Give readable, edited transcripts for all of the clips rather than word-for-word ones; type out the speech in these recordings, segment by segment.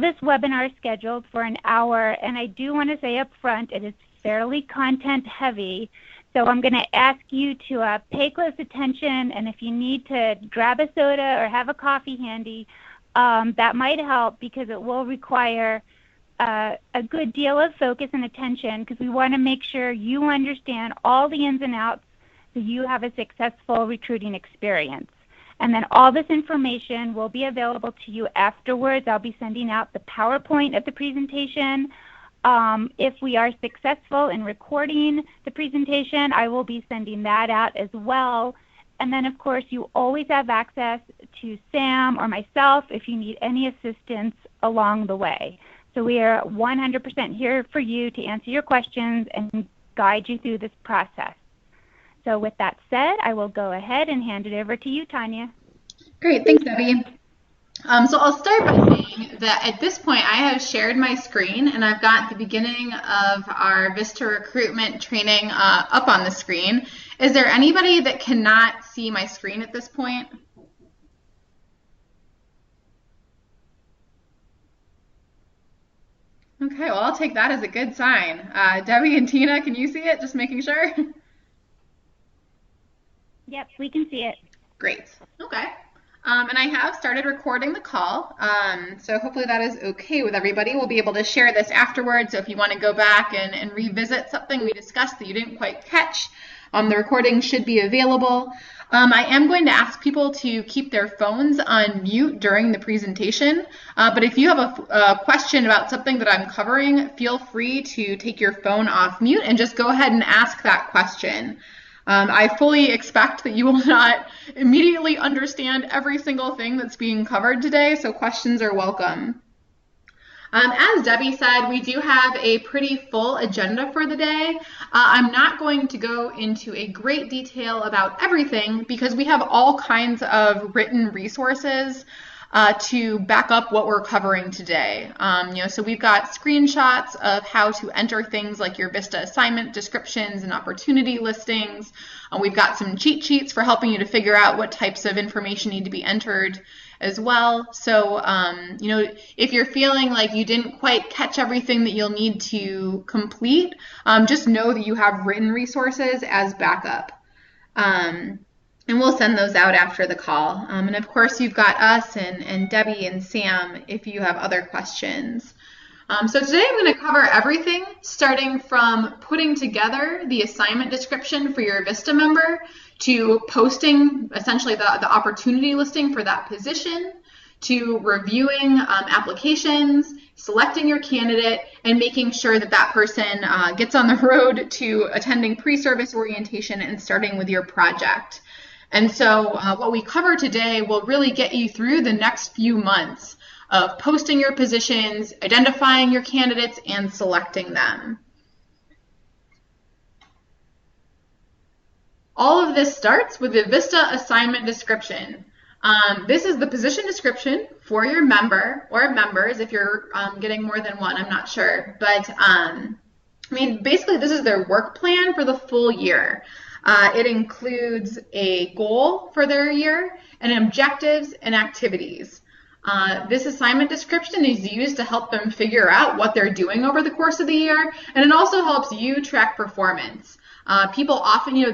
this webinar is scheduled for an hour, and I do want to say up front it is fairly content heavy. So I'm going to ask you to pay close attention, and if you need to grab a soda or have a coffee handy, that might help, because it will require a good deal of focus and attention, because we want to make sure you understand all the ins and outs so you have a successful recruiting experience. And then all this information will be available to you afterwards. I'll be sending out the PowerPoint of the presentation. If we are successful in recording the presentation, I will be sending that out as well. And then, of course, you always have access to Sam or myself if you need any assistance along the way. So we are 100% here for you to answer your questions and guide you through this process. So with that said, I will go ahead and hand it over to you, Tanya. Great, thanks, Debbie. So I'll start by saying that at this point I have shared my screen, and I've got the beginning of our VISTA recruitment training up on the screen. Is there anybody that cannot see my screen at this point? Okay, well, I'll take that as a good sign. Debbie and Tina, can you see it? Just making sure. Yep, we can see it. Great. Okay. And I have started recording the call, so hopefully that is okay with everybody. We'll be able to share this afterwards, so if you want to go back and revisit something we discussed that you didn't quite catch, the recording should be available. I am going to ask people to keep their phones on mute during the presentation, but if you have a question about something that I'm covering, feel free to take your phone off mute and just go ahead and ask that question. I fully expect that you will not immediately understand every single thing that's being covered today, so questions are welcome. As Debbie said, we do have a pretty full agenda for the day. I'm not going to go into a great detail about everything because we have all kinds of written resources to back up what we're covering today. So we've got screenshots of how to enter things like your VISTA assignment descriptions and opportunity listings. We've got some cheat sheets for helping you to figure out what types of information need to be entered as well. So, if you're feeling like you didn't quite catch everything that you'll need to complete, just know that you have written resources as backup. And we'll send those out after the call. And of course, you've got us and Debbie and Sam if you have other questions. So today I'm going to cover everything, starting from putting together the assignment description for your VISTA member, to posting essentially the opportunity listing for that position, to reviewing applications, selecting your candidate, and making sure that that person gets on the road to attending pre-service orientation and starting with your project. And so what we cover today will really get you through the next few months of posting your positions, identifying your candidates, and selecting them. All of this starts with the VISTA assignment description. This is the position description for your member or members if you're getting more than one, I'm not sure. But basically this is their work plan for the full year. It includes a goal for their year and objectives and activities. This assignment description is used to help them figure out what they're doing over the course of the year, and it also helps you track performance. People often,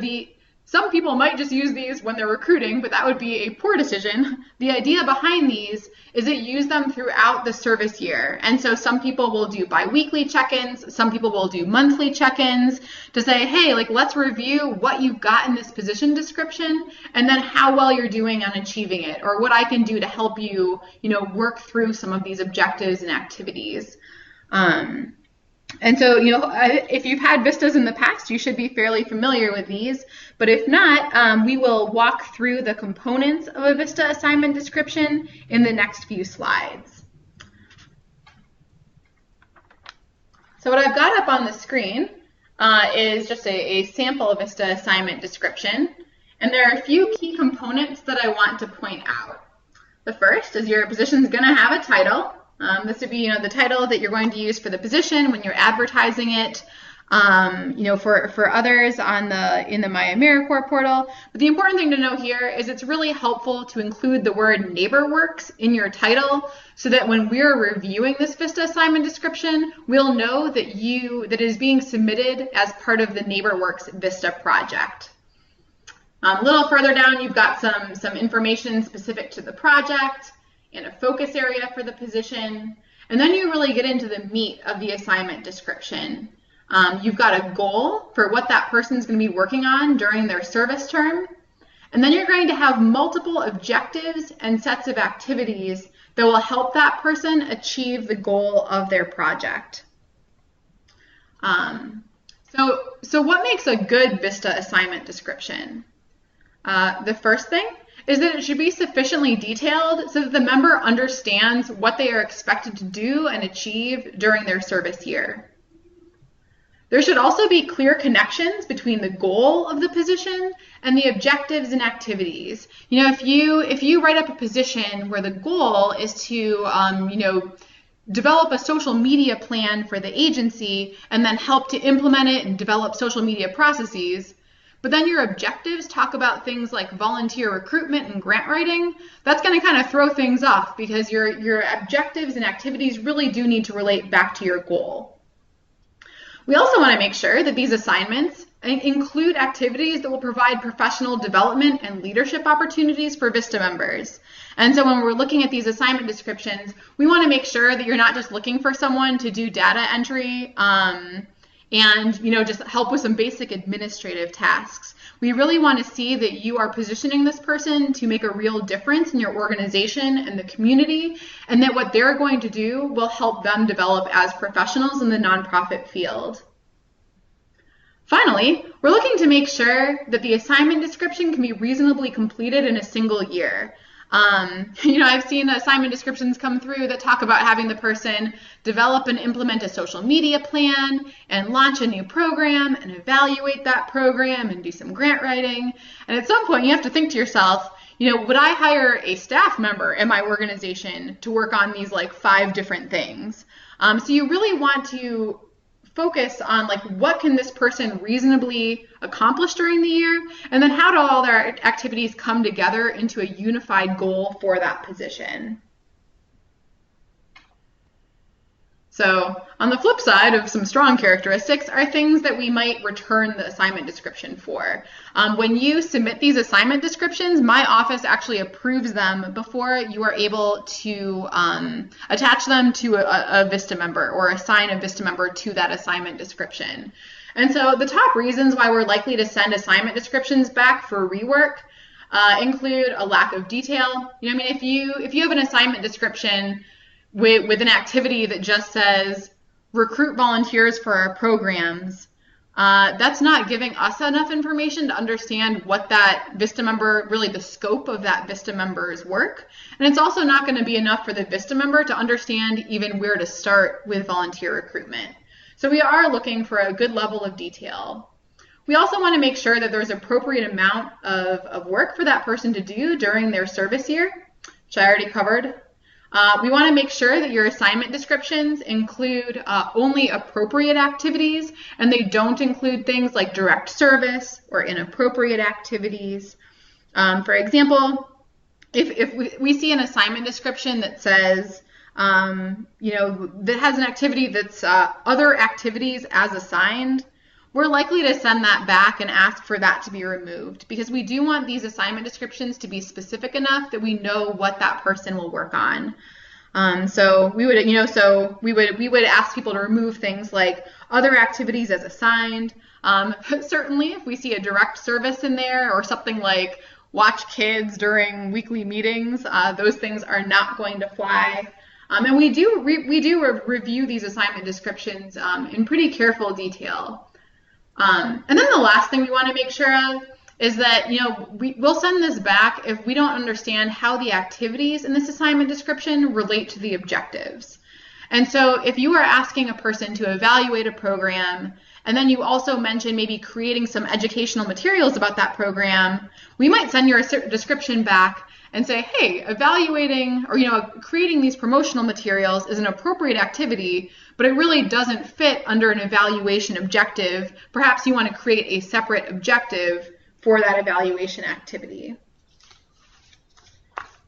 some people might just use these when they're recruiting, but that would be a poor decision. The idea behind these is that you use them throughout the service year. And so some people will do bi-weekly check-ins, some people will do monthly check-ins to say, hey, let's review what you've got in this position description and then how well you're doing on achieving it, or what I can do to help you, work through some of these objectives and activities. And so, if you've had VISTAs in the past, you should be fairly familiar with these. But if not, we will walk through the components of a VISTA assignment description in the next few slides. So what I've got up on the screen is just a sample VISTA assignment description. And there are a few key components that I want to point out. The first is your position is going to have a title. This would be, the title that you're going to use for the position when you're advertising it. For others in the My AmeriCorps portal. But the important thing to know here is it's really helpful to include the word NeighborWorks in your title so that when we're reviewing this VISTA assignment description, we'll know that it is being submitted as part of the NeighborWorks VISTA project. A little further down, you've got some information specific to the project and a focus area for the position. And then you really get into the meat of the assignment description. You've got a goal for what that person's going to be working on during their service term. And then you're going to have multiple objectives and sets of activities that will help that person achieve the goal of their project. So what makes a good VISTA assignment description? The first thing is that it should be sufficiently detailed so that the member understands what they are expected to do and achieve during their service year. There should also be clear connections between the goal of the position and the objectives and activities. If you write up a position where the goal is to, develop a social media plan for the agency and then help to implement it and develop social media processes, but then your objectives talk about things like volunteer recruitment and grant writing, that's going to kind of throw things off because your objectives and activities really do need to relate back to your goal. We also want to make sure that these assignments include activities that will provide professional development and leadership opportunities for VISTA members. And so when we're looking at these assignment descriptions, we want to make sure that you're not just looking for someone to do data entry and just help with some basic administrative tasks. We really want to see that you are positioning this person to make a real difference in your organization and the community, and that what they're going to do will help them develop as professionals in the nonprofit field. Finally, we're looking to make sure that the assignment description can be reasonably completed in a single year. I've seen assignment descriptions come through that talk about having the person develop and implement a social media plan and launch a new program and evaluate that program and do some grant writing. And at some point you have to think to yourself, would I hire a staff member in my organization to work on these 5 different things? So you really want to focus on what can this person reasonably accomplish during the year, and then how do all their activities come together into a unified goal for that position. So on the flip side of some strong characteristics are things that we might return the assignment description for. When you submit these assignment descriptions, my office actually approves them before you are able to attach them to a VISTA member or assign a VISTA member to that assignment description. And so the top reasons why we're likely to send assignment descriptions back for rework include a lack of detail. If you have an assignment description with an activity that just says recruit volunteers for our programs, that's not giving us enough information to understand what that VISTA member, really the scope of that VISTA member's work. And it's also not going to be enough for the VISTA member to understand even where to start with volunteer recruitment. So we are looking for a good level of detail. We also want to make sure that there's appropriate amount of work for that person to do during their service year, which I already covered. We want to make sure that your assignment descriptions include only appropriate activities, and they don't include things like direct service or inappropriate activities. For example, if we see an assignment description that says, that has an activity that's other activities as assigned, we're likely to send that back and ask for that to be removed, because we do want these assignment descriptions to be specific enough that we know what that person will work on. So we would ask people to remove things like other activities as assigned. Certainly, if we see a direct service in there or something like watch kids during weekly meetings, those things are not going to fly. And we do review these assignment descriptions in pretty careful detail. And then the last thing we want to make sure of is that, we'll send this back if we don't understand how the activities in this assignment description relate to the objectives. And so if you are asking a person to evaluate a program, and then you also mention maybe creating some educational materials about that program, we might send your description back and say, hey, evaluating or creating these promotional materials is an appropriate activity, but it really doesn't fit under an evaluation objective. Perhaps you want to create a separate objective for that evaluation activity.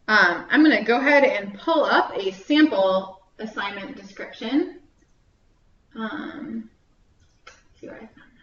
I'm going to go ahead and pull up a sample assignment description. See where I found that.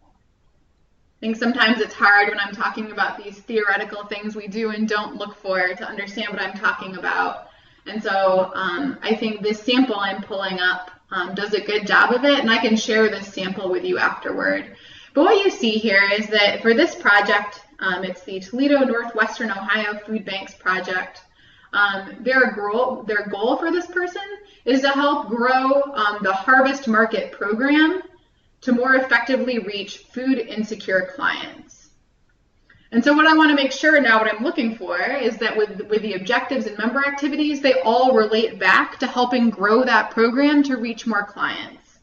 I think sometimes it's hard when I'm talking about these theoretical things we do and don't look for to understand what I'm talking about. And so I think this sample I'm pulling up does a good job of it, and I can share this sample with you afterward. But what you see here is that for this project, it's the Toledo Northwestern Ohio Food Banks project. Their goal for this person is to help grow the Harvest Market program to more effectively reach food insecure clients. And so what I want to make sure now, what I'm looking for is that with the objectives and member activities, they all relate back to helping grow that program to reach more clients.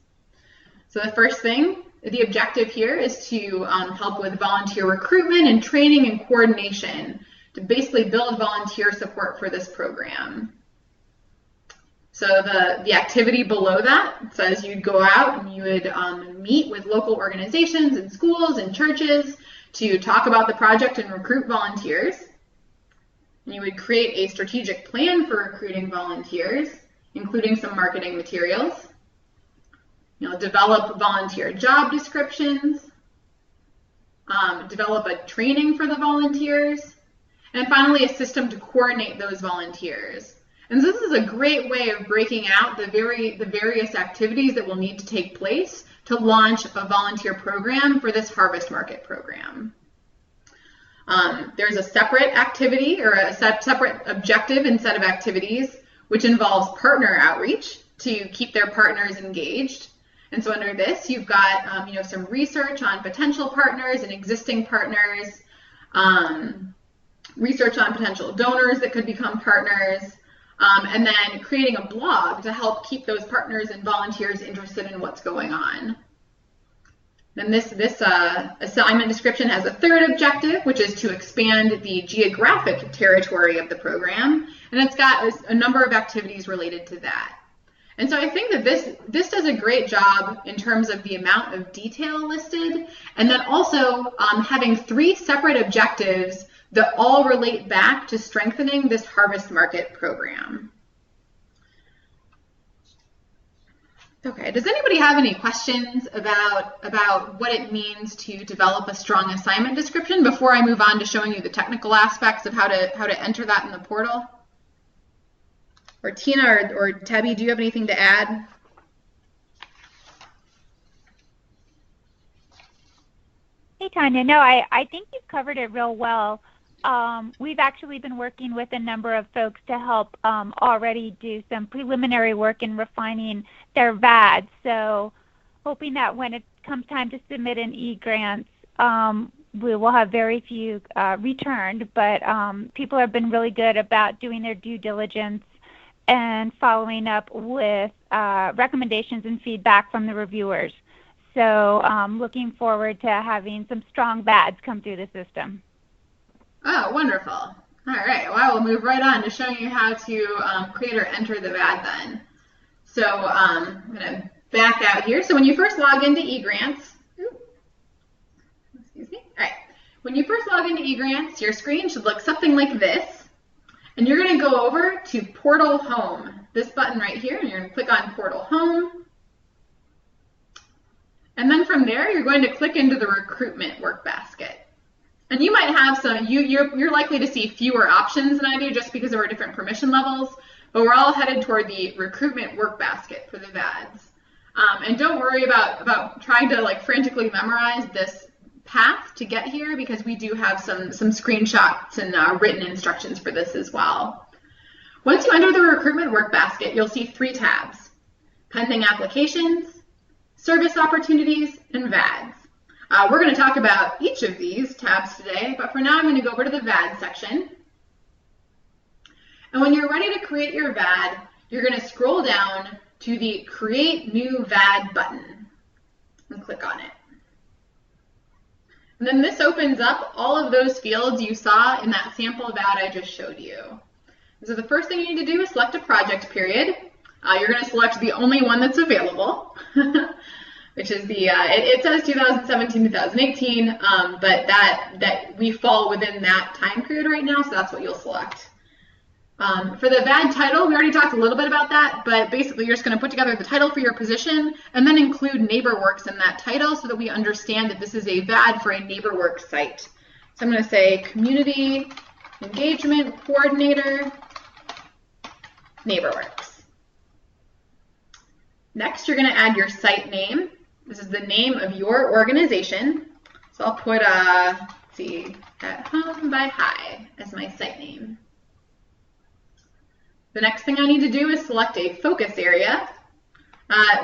So the first thing, the objective here is to help with volunteer recruitment and training and coordination to basically build volunteer support for this program. So the activity below that says you'd go out and you would meet with local organizations and schools and churches to talk about the project and recruit volunteers. And you would create a strategic plan for recruiting volunteers, including some marketing materials. You'll develop volunteer job descriptions, develop a training for the volunteers, and finally a system to coordinate those volunteers. And so this is a great way of breaking out the various activities that will need to take place to launch a volunteer program for this Harvest Market program. There's a separate activity or a separate objective and set of activities which involves partner outreach to keep their partners engaged. And so under this, you've got some research on potential partners and existing partners, research on potential donors that could become partners, and then creating a blog to help keep those partners and volunteers interested in what's going on. Then this assignment description has a third objective, which is to expand the geographic territory of the program, and it's got a number of activities related to that. And so I think that this does a great job in terms of the amount of detail listed, and then also having 3 separate objectives that all relate back to strengthening this Harvest Market program. Okay, does anybody have any questions about what it means to develop a strong assignment description before I move on to showing you the technical aspects of how to enter that in the portal? Or Tina or Tebby, do you have anything to add? Hey, Tanya. No, I think you've covered it real well. We've actually been working with a number of folks to help already do some preliminary work in refining their VADs. So hoping that when it comes time to submit an eGrants, we will have very few returned, but people have been really good about doing their due diligence and following up with recommendations and feedback from the reviewers. So looking forward to having some strong VADs come through the system. Oh, wonderful. All right, well, I will move right on to showing you how to create or enter the VAD then. So I'm going to back out here. So when you first log into eGrants, excuse me. All right, when you first log into eGrants, your screen should look something like this. And you're going to go over to Portal Home, this button right here, and you're going to click on Portal Home. And then from there, you're going to click into the recruitment workbasket. And you might have some, you're likely to see fewer options than I do just because there are different permission levels, but we're all headed toward the recruitment workbasket for the VADs. And don't worry about trying to like frantically memorize this path to get here because we do have some screenshots and written instructions for this as well. Once you enter the recruitment workbasket, you'll see 3 tabs: pending applications, service opportunities, and VADs. We're going to talk about each of these tabs today, but for now I'm going to go over to the VAD section. And when you're ready to create your VAD, you're going to scroll down to the Create New VAD button and click on it. And then this opens up all of those fields you saw in that sample ad I just showed you. So the first thing you need to do is select a project period. You're going to select the only one that's available, which is the, it says 2017-2018, but that we fall within that time period right now, so that's what you'll select. For the VAD title, we already talked a little bit about that, but basically you're just going to put together the title for your position and then include NeighborWorks in that title so that we understand that this is a VAD for a NeighborWorks site. So I'm going to say Community Engagement Coordinator, NeighborWorks. Next, you're going to add your site name. This is the name of your organization. So I'll put, let's see, At Home by Hi as my site name. The next thing I need to do is select a focus area.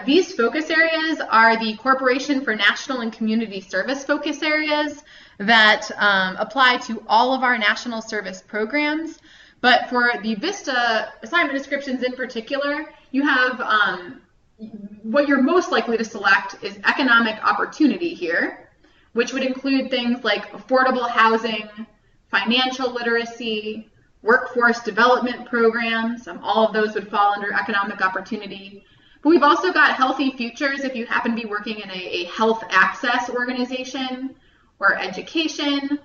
These focus areas are the Corporation for National and Community Service focus areas that apply to all of our national service programs. But for the VISTA assignment descriptions in particular, you have what you're most likely to select is economic opportunity here, which would include things like affordable housing, financial literacy, workforce development programs. All of those would fall under economic opportunity. But we've also got healthy futures if you happen to be working in a health access organization or education.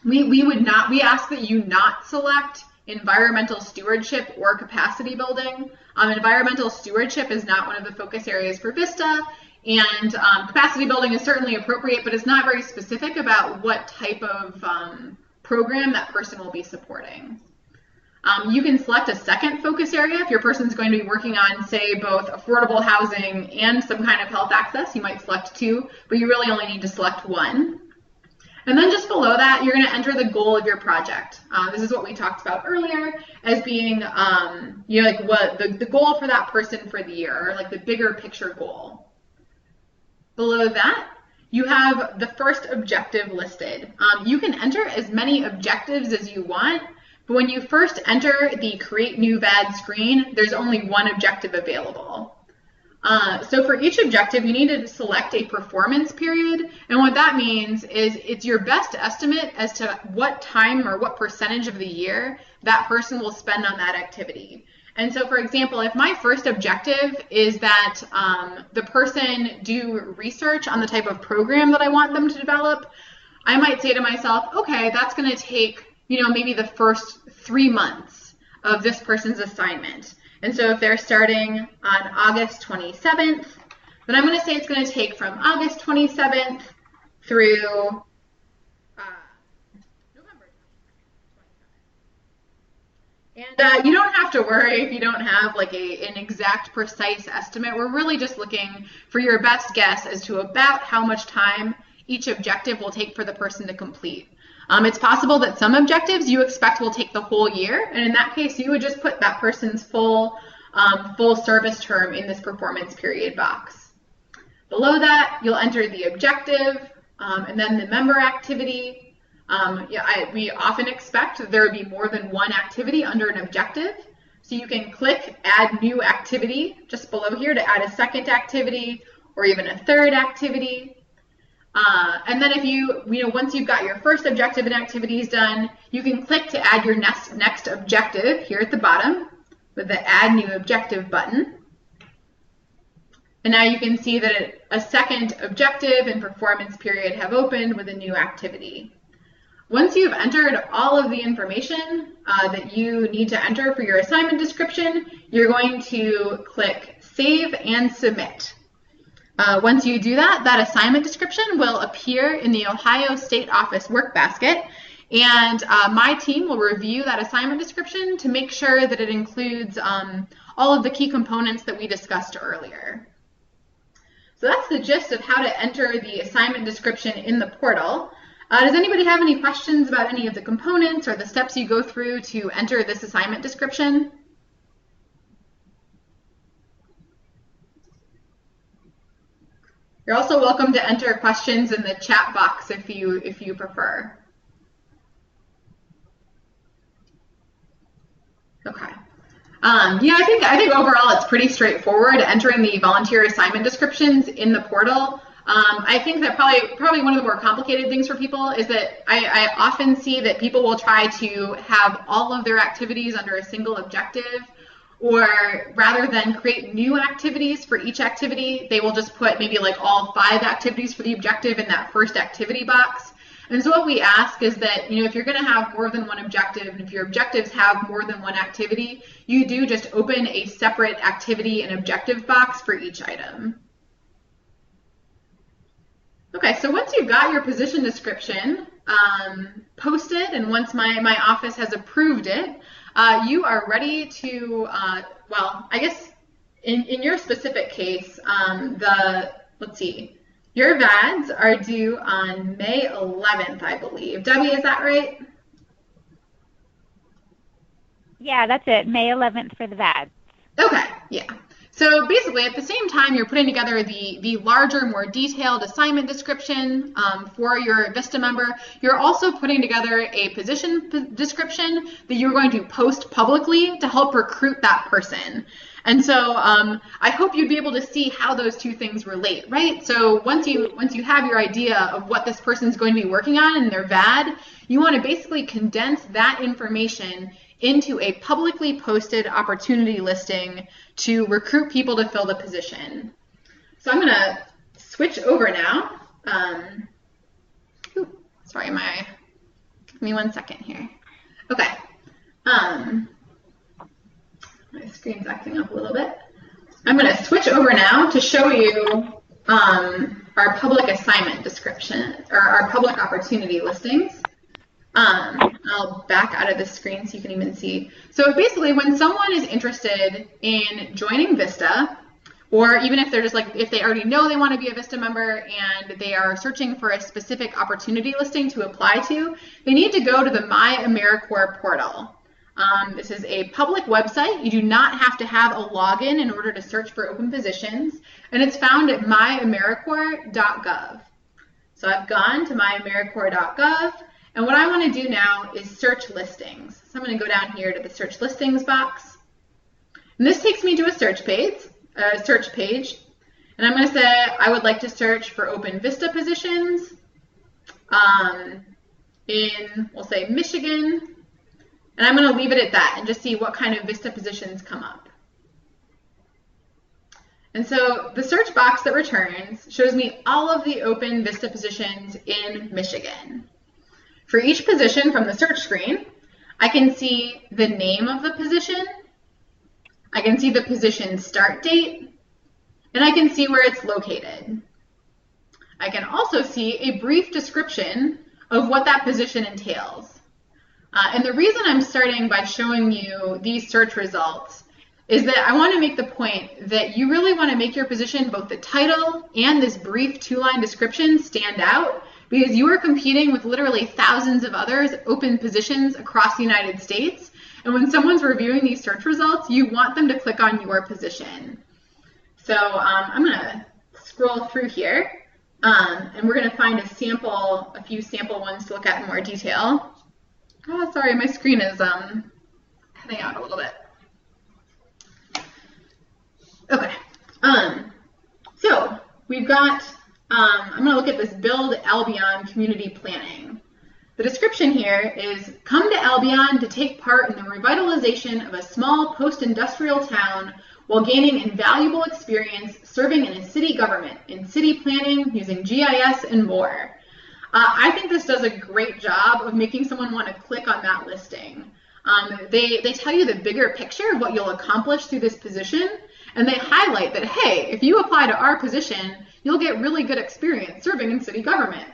We ask that you not select environmental stewardship or capacity building. Environmental stewardship is not one of the focus areas for VISTA, and capacity building is certainly appropriate, but it's not very specific about what type of program that person will be supporting. You can select a second focus area if your person's going to be working on, say, both affordable housing and some kind of health access. You might select two, but you really only need to select one. And then just below that, you're going to enter the goal of your project. This is what we talked about earlier as being, like what the goal for that person for the year, or like the bigger picture goal. Below that, you have the first objective listed. You can enter as many objectives as you want, but when you first enter the Create New VAD screen, there's only one objective available. So for each objective, you need to select a performance period, and what that means is it's your best estimate as to what time or what percentage of the year that person will spend on that activity. And so, for example, if my first objective is that the person do research on the type of program that I want them to develop, I might say to myself, okay, that's going to take, maybe the first 3 months of this person's assignment. And so if they're starting on August 27th, then I'm going to say it's going to take from August 27th through November 27th. And you don't have to worry if you don't have like an exact, precise estimate. We're really just looking for your best guess as to about how much time each objective will take for the person to complete. It's possible that some objectives you expect will take the whole year, and in that case, you would just put that person's full service term in this performance period box. Below that, you'll enter the objective, and then the member activity. We often expect that there would be more than one activity under an objective, so you can click Add New Activity just below here to add a second activity or even a third activity. And then if once you've got your first objective and activities done, you can click to add your next objective here at the bottom with the Add New Objective button. And now you can see that a second objective and performance period have opened with a new activity. Once you've entered all of the information that you need to enter for your assignment description, you're going to click Save and Submit. Once you do that, that assignment description will appear in the Ohio State Office workbasket, and my team will review that assignment description to make sure that it includes all of the key components that we discussed earlier. So that's the gist of how to enter the assignment description in the portal. Does anybody have any questions about any of the components or the steps you go through to enter this assignment description? You're also welcome to enter questions in the chat box if you prefer. Okay. I think overall it's pretty straightforward entering the volunteer assignment descriptions in the portal. I think that probably one of the more complicated things for people is that I often see that people will try to have all of their activities under a single objective, or rather than create new activities for each activity, they will just put maybe like all 5 activities for the objective in that first activity box. And so what we ask is that, if you're going to have more than one objective, and if your objectives have more than one activity, you do just open a separate activity and objective box for each item. Okay, so once you've got your position description posted, and once my office has approved it, you are ready to, well, I guess in your specific case, let's see, your VADs are due on May 11th, I believe. Debbie, is that right? Yeah, that's it, May 11th for the VADs. Okay, yeah. So basically, at the same time you're putting together the larger, more detailed assignment description for your VISTA member, you're also putting together a position description that you're going to post publicly to help recruit that person. And so I hope you'd be able to see how those two things relate, right? So once you have your idea of what this person's going to be working on in their VAD, you want to basically condense that information into a publicly posted opportunity listing to recruit people to fill the position. So I'm going to switch over now. Sorry, give me 1 second here. Okay. My screen's acting up a little bit. I'm going to switch over now to show you our public assignment description, or our public opportunity listings. I'll back out of the screen so you can even see. So basically, when someone is interested in joining VISTA, or even if they're just like, if they already know they want to be a VISTA member and they are searching for a specific opportunity listing to apply to, they need to go to the My AmeriCorps portal. This is a public website. You do not have to have a login in order to search for open positions, and it's found at myamericorps.gov. So I've gone to myamericorps.gov, and what I want to do now is search listings. So I'm going to go down here to the search listings box, and this takes me to a search page, and I'm going to say I would like to search for open VISTA positions in, we'll say, Michigan. And I'm going to leave it at that and just see what kind of VISTA positions come up. And so the search box that returns shows me all of the open VISTA positions in Michigan. For each position from the search screen, I can see the name of the position, I can see the position start date, and I can see where it's located. I can also see a brief description of what that position entails. And the reason I'm starting by showing you these search results is that I want to make the point that you really want to make your position, both the title and this brief 2-line description, stand out, because you are competing with literally thousands of others open positions across the United States. And when someone's reviewing these search results, you want them to click on your position. So I'm going to scroll through here, and we're going to find a few sample ones to look at in more detail. Oh, sorry, my screen is cutting out a little bit. Okay, so we've got, I'm going to look at this Build Albion Community Planning. The description here is, come to Albion to take part in the revitalization of a small post-industrial town while gaining invaluable experience serving in a city government, in city planning, using GIS, and more. I think this does a great job of making someone want to click on that listing. They tell you the bigger picture of what you'll accomplish through this position, and they highlight that, hey, if you apply to our position, you'll get really good experience serving in city government.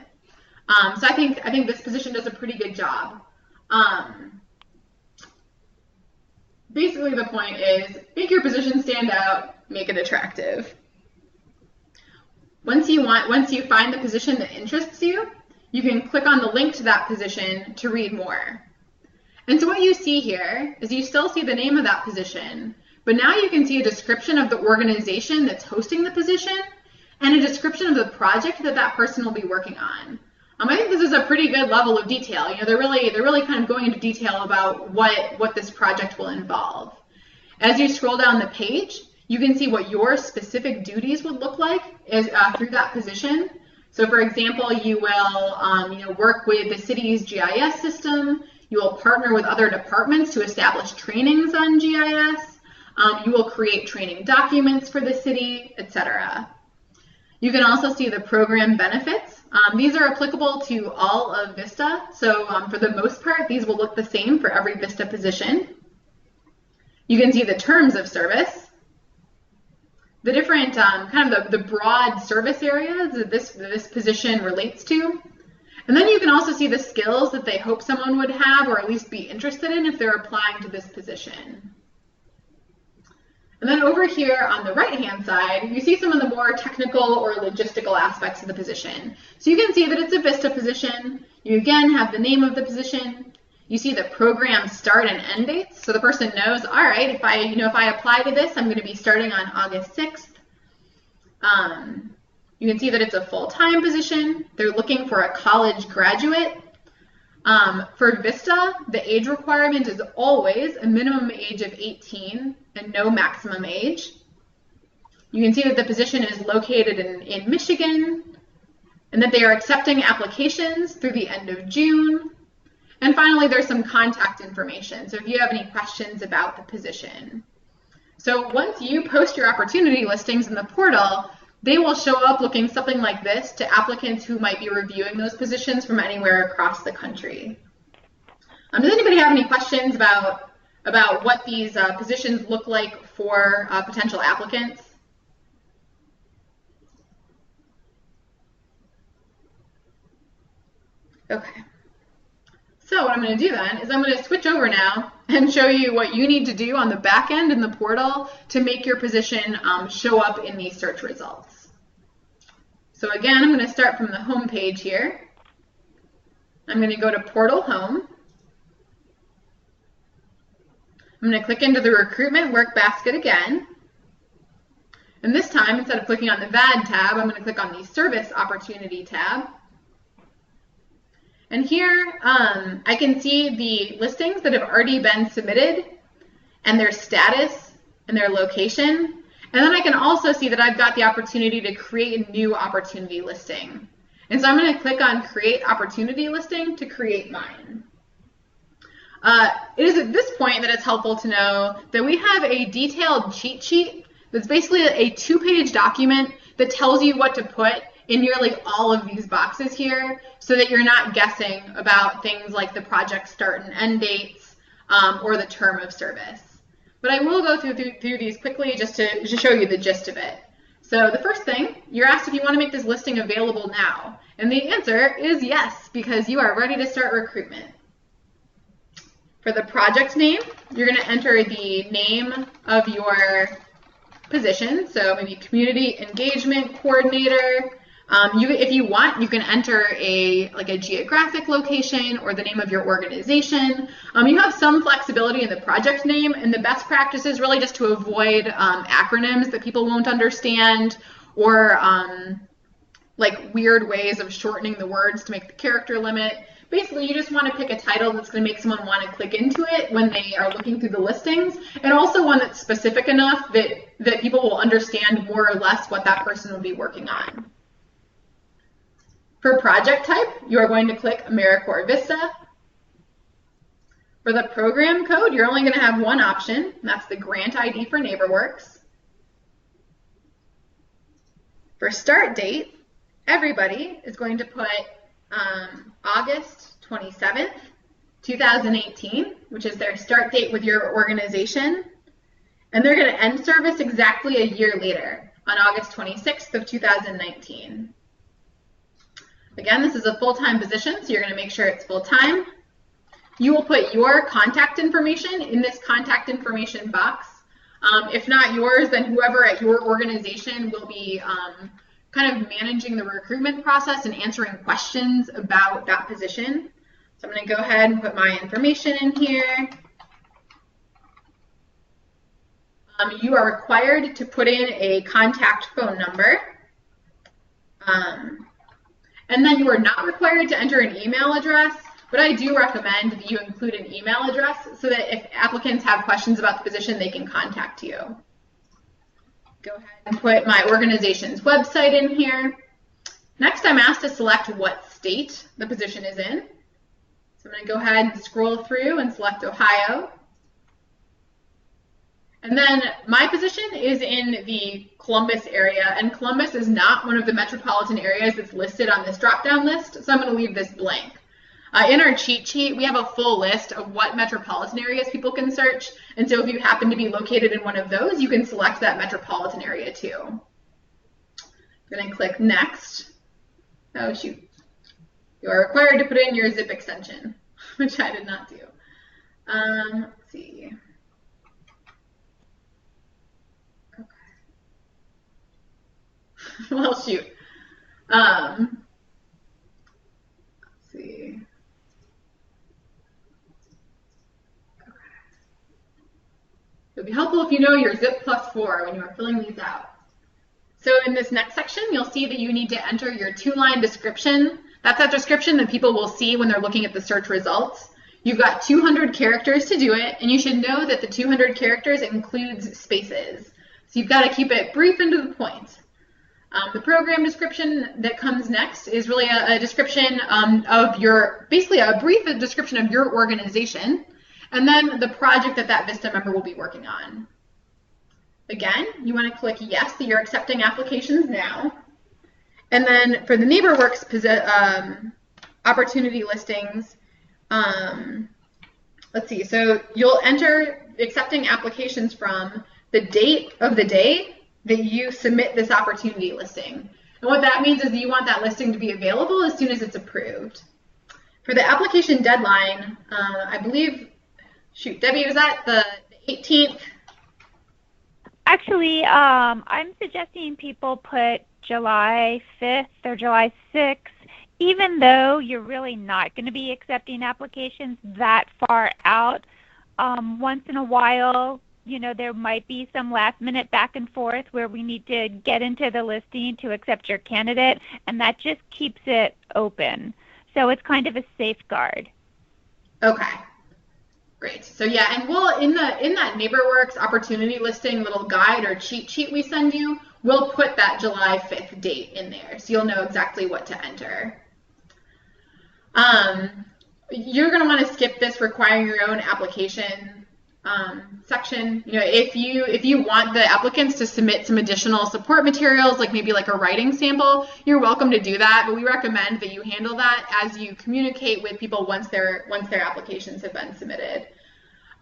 So I think this position does a pretty good job. Basically, the point is, make your position stand out, make it attractive. Once you find the position that interests you, you can click on the link to that position to read more. And so what you see here is you still see the name of that position, but now you can see a description of the organization that's hosting the position and a description of the project that that person will be working on. I think this is a pretty good level of detail. They're really kind of going into detail about what this project will involve. As you scroll down the page, You can see what your specific duties would look like through that position. So for example, you will work with the city's GIS system. You will partner with other departments to establish trainings on GIS. You will create training documents for the city, etc. You can also see the program benefits. These are applicable to all of VISTA. So for the most part, these will look the same for every VISTA position. You can see the terms of service, the different kind of the broad service areas that this position relates to. And then you can also see the skills that they hope someone would have or at least be interested in if they're applying to this position. And then over here on the right-hand side, you see some of the more technical or logistical aspects of the position. So you can see that it's a VISTA position. You again have the name of the position. You see the program start and end dates. So the person knows, all right, if I apply to this, I'm going to be starting on August 6th. You can see that it's a full-time position. They're looking for a college graduate. For VISTA, the age requirement is always a minimum age of 18 and no maximum age. You can see that the position is located in Michigan and that they are accepting applications through the end of June. And finally, there's some contact information. So if you have any questions about the position. So once you post your opportunity listings in the portal, they will show up looking something like this to applicants who might be reviewing those positions from anywhere across the country. Does anybody have any questions about what these positions look like for potential applicants? Okay. So what I'm going to do then is I'm going to switch over now and show you what you need to do on the back end in the portal to make your position show up in these search results. So again, I'm going to start from the home page here. I'm going to go to Portal Home. I'm going to click into the Recruitment Workbasket again. And this time, instead of clicking on the VAD tab, I'm going to click on the Service Opportunity tab. And here, I can see the listings that have already been submitted and their status and their location. And then I can also see that I've got the opportunity to create a new opportunity listing. And so I'm going to click on Create Opportunity Listing to create mine. It is at this point that it's helpful to know that we have a detailed cheat sheet that's basically a 2-page document that tells you what to put in nearly all of these boxes here so that you're not guessing about things like the project start and end dates or the term of service. But I will go through these quickly just to show you the gist of it. So the first thing, you're asked if you want to make this listing available now. And the answer is yes, because you are ready to start recruitment. For the project name, you're going to enter the name of your position. So maybe Community Engagement Coordinator. If you want, you can enter a geographic location or the name of your organization. You have some flexibility in the project name, and the best practice is really just to avoid acronyms that people won't understand or like weird ways of shortening the words to make the character limit. Basically, you just want to pick a title that's going to make someone want to click into it when they are looking through the listings, and also one that's specific enough that people will understand more or less what that person will be working on. For project type, you are going to click AmeriCorps VISTA. For the program code, you're only going to have one option, and that's the grant ID for NeighborWorks. For start date, everybody is going to put August 27th, 2018, which is their start date with your organization, and they're going to end service exactly a year later, on August 26th of 2019. Again, this is a full-time position, so you're going to make sure it's full-time. You will put your contact information in this contact information box. If not yours, then whoever at your organization will be kind of managing the recruitment process and answering questions about that position. So I'm going to go ahead and put my information in here. You are required to put in a contact phone number. And then you are not required to enter an email address, but I do recommend that you include an email address so that if applicants have questions about the position, they can contact you. Go ahead and put my organization's website in here. Next, I'm asked to select what state the position is in. So I'm going to go ahead and scroll through and select Ohio. And then my position is in the Columbus area, and Columbus is not one of the metropolitan areas that's listed on this drop-down list, so I'm going to leave this blank. In our cheat sheet, we have a full list of what metropolitan areas people can search, and so if you happen to be located in one of those, you can select that metropolitan area too. I'm going to click Next. Oh, shoot. You are required to put in your zip extension, which I did not do. Let's see. Well, shoot. Let's see. Okay. It would be helpful if you know your zip +4 when you are filling these out. So in this next section, you'll see that you need to enter your 2-line description. That's that description that people will see when they're looking at the search results. You've got 200 characters to do it, and you should know that the 200 characters includes spaces. So you've got to keep it brief and to the point. The program description that comes next is really a description of basically a brief description of your organization, and then the project that that VISTA member will be working on. Again, you want to click yes that you're accepting applications now. And then for the NeighborWorks opportunity listings, let's see, so you'll enter accepting applications from the date of the day that you submit this opportunity listing. And what that means is that you want that listing to be available as soon as it's approved. For the application deadline, I believe, shoot, Debbie, was that the 18th? Actually, I'm suggesting people put July 5th or July 6th, even though you're really not going to be accepting applications that far out. Once in a while, you know, there might be some last-minute back and forth where we need to get into the listing to accept your candidate, and that just keeps it open. So it's kind of a safeguard. Okay. Great. So yeah, and we'll in that NeighborWorks opportunity listing little guide or cheat sheet we send you, we'll put that July 5th date in there, so you'll know exactly what to enter. You're going to want to skip this requiring your own application section. You know, if you want the applicants to submit some additional support materials, like maybe like a writing sample, you're welcome to do that, but we recommend that you handle that as you communicate with people once their applications have been submitted.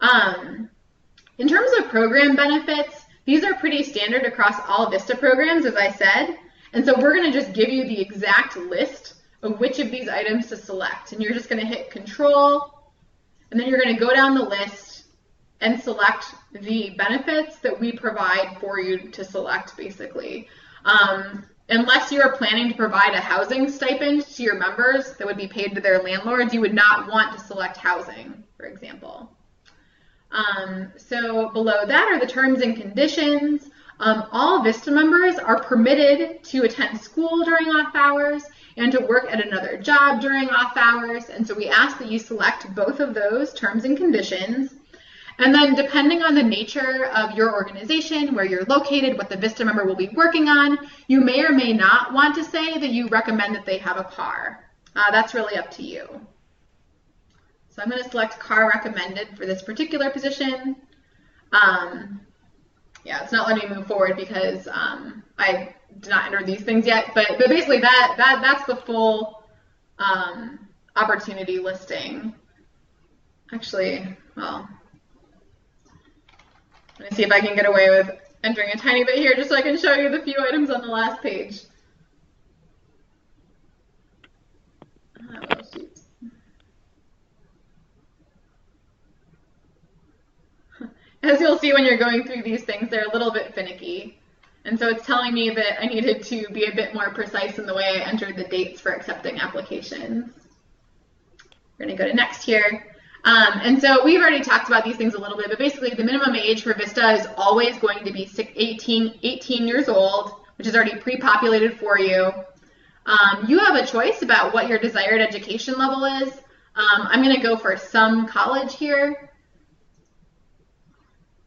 In terms of program benefits, these are pretty standard across all VISTA programs, as I said, and so we're going to just give you the exact list of which of these items to select, and you're just going to hit Control, and then you're going to go down the list and select the benefits that we provide for you to select, basically. Unless you are planning to provide a housing stipend to your members that would be paid to their landlords, you would not want to select housing, for example. So below that are the terms and conditions. All VISTA members are permitted to attend school during off hours and to work at another job during off hours, and so we ask that you select both of those terms and conditions. And then depending on the nature of your organization, where you're located, what the VISTA member will be working on, you may or may not want to say that you recommend that they have a car. That's really up to you. So I'm going to select car recommended for this particular position. Yeah, it's not letting me move forward because I did not enter these things yet, but basically that's the full opportunity listing. Actually, well, let me see if I can get away with entering a tiny bit here just so I can show you the few items on the last page. Oh, shoot. As you'll see when you're going through these things, they're a little bit finicky. And so it's telling me that I needed to be a bit more precise in the way I entered the dates for accepting applications. We're going to go to next here. And so we've already talked about these things a little bit, but basically the minimum age for VISTA is always going to be 18 years old, which is already pre-populated for you. You have a choice about what your desired education level is. I'm going to go for some college here.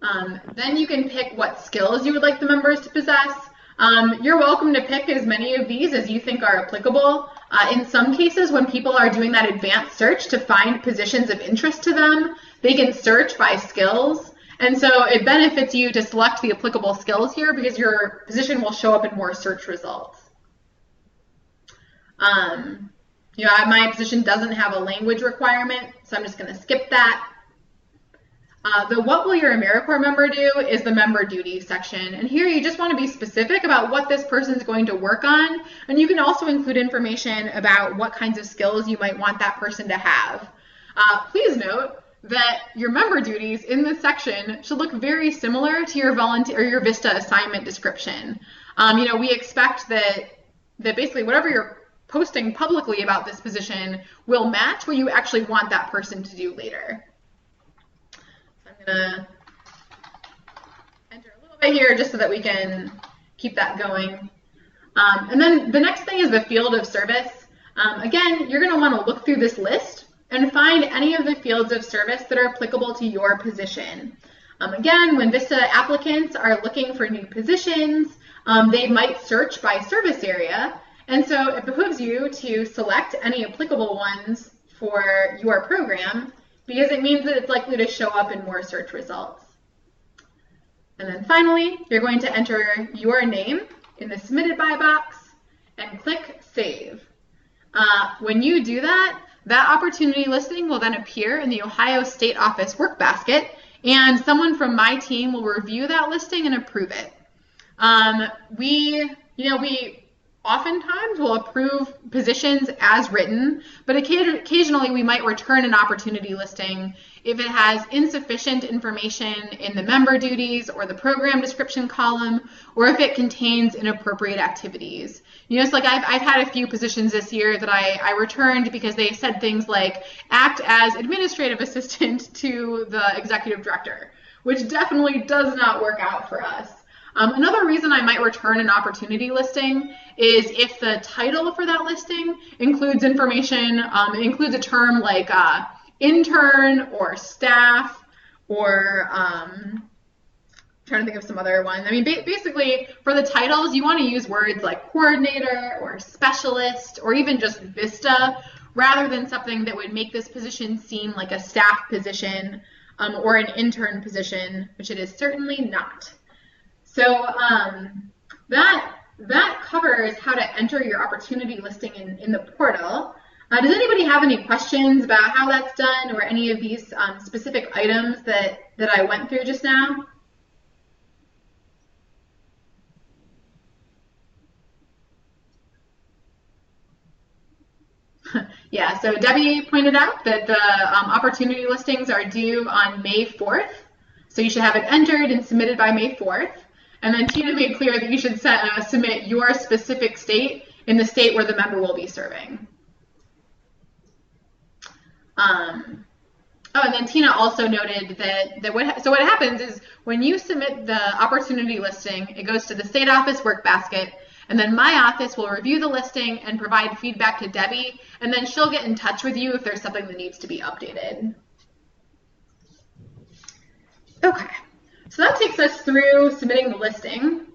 Then you can pick what skills you would like the members to possess. You're welcome to pick as many of these as you think are applicable. In some cases, when people are doing that advanced search to find positions of interest to them, they can search by skills. And so it benefits you to select the applicable skills here because your position will show up in more search results. My position doesn't have a language requirement, so I'm just going to skip that. The what will your AmeriCorps member do is the member duties section. And here you just want to be specific about what this person is going to work on. And you can also include information about what kinds of skills you might want that person to have. Please note that your member duties in this section should look very similar to your volunteer or your VISTA assignment description. We expect that basically whatever you're posting publicly about this position will match what you actually want that person to do later. I'm going to enter a little bit here just so that we can keep that going. And then the next thing is the field of service. Again, you're going to want to look through this list and find any of the fields of service that are applicable to your position. Again, when VISTA applicants are looking for new positions, they might search by service area. And so it behooves you to select any applicable ones for your program because it means that it's likely to show up in more search results. And then finally, you're going to enter your name in the Submitted By box and click Save. When you do that, that opportunity listing will then appear in the Ohio State Office workbasket, and someone from my team will review that listing and approve it. We oftentimes will approve positions as written, but occasionally we might return an opportunity listing if it has insufficient information in the member duties or the program description column, or if it contains inappropriate activities. So like I've had a few positions this year that I returned because they said things like act as administrative assistant to the executive director, which definitely does not work out for us. Another reason I might return an opportunity listing is if the title for that listing includes information, it includes a term like intern or staff or trying to think of some other ones. Basically for the titles, you want to use words like coordinator or specialist or even just VISTA rather than something that would make this position seem like a staff position or an intern position, which it is certainly not. So that covers how to enter your opportunity listing in the portal. Does anybody have any questions about how that's done or any of these specific items that I went through just now? Yeah, so Debbie pointed out that the opportunity listings are due on May 4th. So you should have it entered and submitted by May 4th. And then Tina made clear that you should submit your specific state in the state where the member will be serving. And then Tina also noted that what happens is when you submit the opportunity listing, it goes to the state office workbasket, and then my office will review the listing and provide feedback to Debbie, and then she'll get in touch with you if there's something that needs to be updated. Okay. So that takes us through submitting the listing.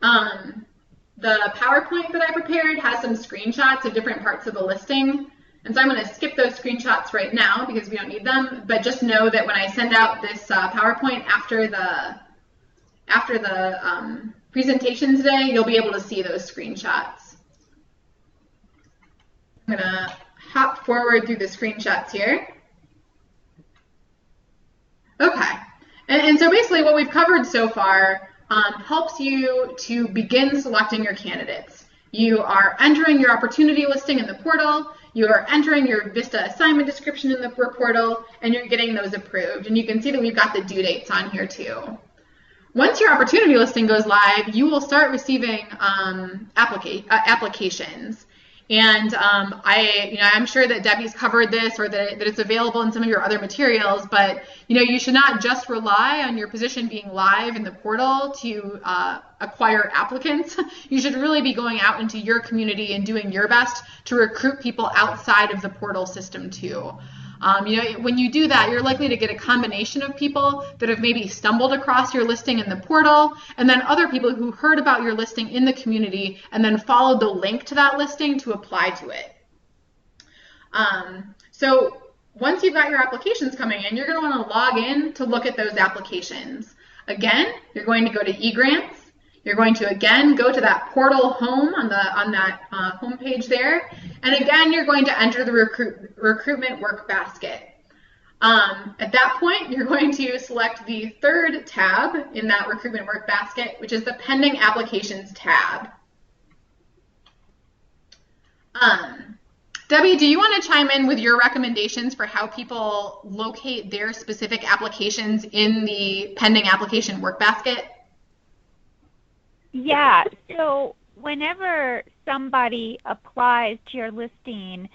The PowerPoint that I prepared has some screenshots of different parts of the listing. And so I'm going to skip those screenshots right now because we don't need them. But just know that when I send out this PowerPoint after the presentation today, you'll be able to see those screenshots. I'm going to hop forward through the screenshots here. Okay. And so basically what we've covered so far helps you to begin selecting your candidates. You are entering your opportunity listing in the portal, you are entering your VISTA assignment description in the portal, and you're getting those approved. And you can see that we've got the due dates on here too. Once your opportunity listing goes live, you will start receiving applications. And I'm sure that Debbie's covered this or that it's available in some of your other materials, but you should not just rely on your position being live in the portal to acquire applicants. You should really be going out into your community and doing your best to recruit people outside of the portal system too. When you do that, you're likely to get a combination of people that have maybe stumbled across your listing in the portal, and then other people who heard about your listing in the community and then followed the link to that listing to apply to it. So once you've got your applications coming in, you're going to want to log in to look at those applications. Again, you're going to go to eGrants. You're going to again go to that portal home on that home page there, and again you're going to enter the recruitment work basket. At that point, you're going to select the third tab in that recruitment work basket, which is the pending applications tab. Debbie, do you want to chime in with your recommendations for how people locate their specific applications in the pending application work basket? Yeah, so whenever somebody applies to your listing,